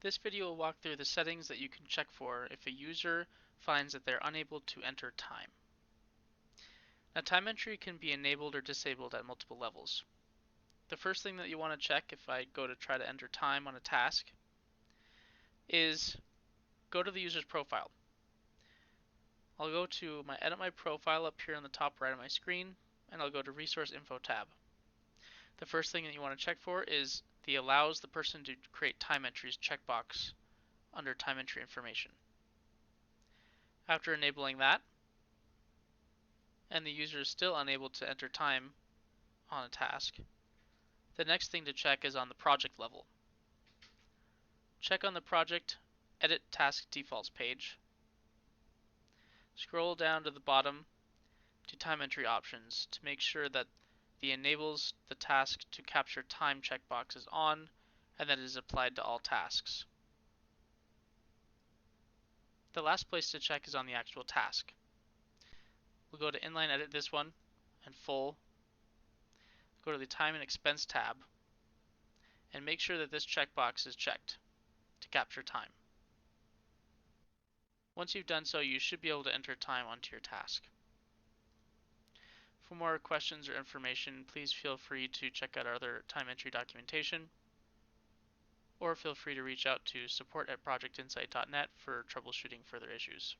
This video will walk through the settings that you can check for if a user finds that they're unable to enter time. Now, time entry can be enabled or disabled at multiple levels. The first thing that you want to check if I go to try to enter time on a task is go to the user's profile. I'll go to my Edit My Profile up here on the top right of my screen, and I'll go to Resource Info tab. The first thing that you want to check for is the Allows the person to create time entries checkbox under time entry information. After enabling that, and the user is still unable to enter time on a task, the next thing to check is on the project level. Check on the project Edit Task Defaults page. Scroll down to the bottom to Time Entry Options to make sure that the Enables the Task to Capture Time checkbox is on and that it is applied to all tasks. The last place to check is on the actual task. We'll go to Inline Edit this one and Full. Go to the Time and Expense tab and make sure that this checkbox is checked to capture time. Once you've done so, you should be able to enter time onto your task. For more questions or information, please feel free to check out our other time entry documentation, or feel free to reach out to support@projectinsight.net for troubleshooting further issues.